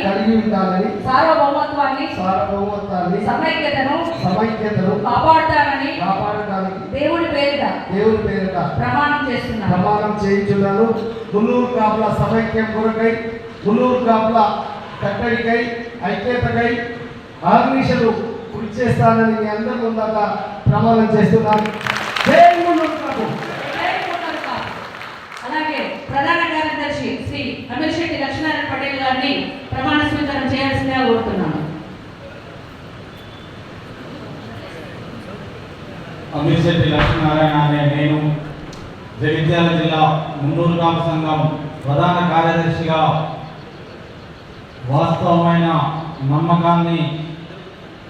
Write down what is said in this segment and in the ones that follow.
కలిగి ఉండాలని సార్వభౌమత్వాన్ని సమైక్యతను కాపాడటానికి దేవుడి పేరిట ప్రమాణం చేయించున్నాను. మున్నూరు కాపుల సమైక్యం కొరకై, మున్నూరు కాపుల కట్టడికై, ఐక్యతకై ఆర్నిషలు కృషి చేస్తానని మీ అందరి ముందట ప్రమాణం చేస్తున్నాను. అలాగే ప్రధాన కార్యదర్శి శ్రీ అమీర్శెట్టి లక్ష్మీనారాయణ పటేల్ గారిని ప్రమాణ స్వీకారం చేయాల్సిందిగా కోరుతున్నాను. అమీర్శెట్టి లక్ష్మీనారాయణ అనే నేను జగిత్యాల జిల్లా మున్నూరు కాపు సంఘం ప్రధాన కార్యదర్శిగా వాస్తవమైన నమ్మకాన్ని,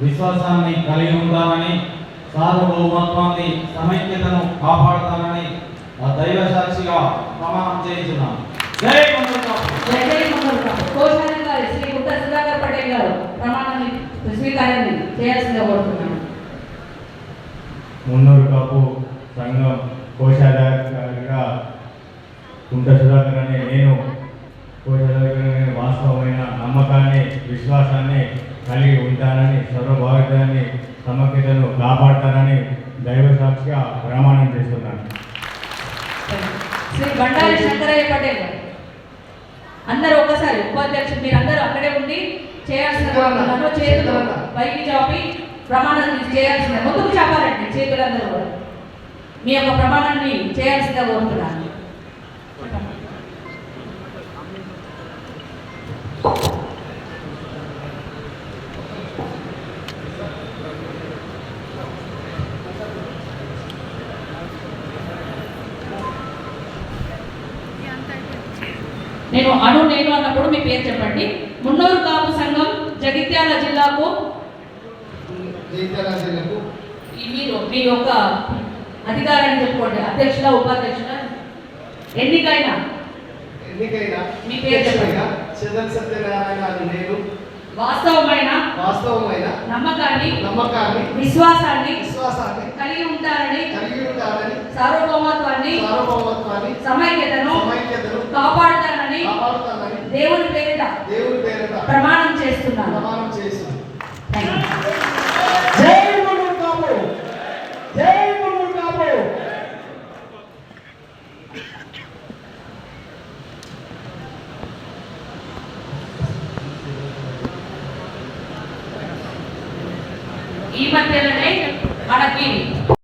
విశ్వాసాన్ని కలిగి ఉంటానని, సార్వభౌమత్వాన్ని, సమైక్యతను కాపాడుతానని దైవ సాక్షిగా ప్రమాణం చేయించున్నాను. జై మున్నూరు కాపు. కోశాధికారి గారి శ్రీ గుట్ట సుధాకర్ పటేల్ గారు ప్రమాణాన్ని స్వీకారాన్ని చేయాల్సిందిగా కోరుతున్నాను. మున్నూరు కాపు సంఘం కోశాధికారిగా గుంట సుధాకర్ అనే నేను వాస్తవమైన నమ్మకాన్ని, విశ్వాసాన్ని కలిగి ఉంటానని, సర్వభావితాన్ని, సమగ్రతను కాపాడతానని దైవ సాక్షిగా ప్రమాణం చేస్తున్నాను. శ్రీ బండారి శంకరయ్య పటేల్ అందరూ ఒకసారి ఉపాధ్యక్షుడు మీరు అందరూ అక్కడే ఉండి చేయాల్సిన చేతులు పైకి చాపి ప్రమాణం చేయాల్సిన, ముందుకు చాపాలండి చేతులందరూ కూడా మీ యొక్క ప్రమాణాన్ని చేయాల్సిందిగా కోరుతున్నాను. నేను అన్నప్పుడు మీ పేరు చెప్పండి. మున్నూరు కాపు సంఘం జగిత్యాల జిల్లాకు మీరు మీ యొక్క అధికారాన్ని చెప్పుకోండి. అధ్యక్షుల, ఉపాధ్యక్షుల ఎన్నికైనా మీ పేరు చెప్పండి. వాస్తవమైన నమ్మకాన్ని విశ్వాసాన్ని కలిగి ఉంటారని, సార్వభౌమత్వాన్ని సమైక్యతను కాపాడుతానని దేవుడి పేరిట ప్రమాణం చేస్తున్నాను.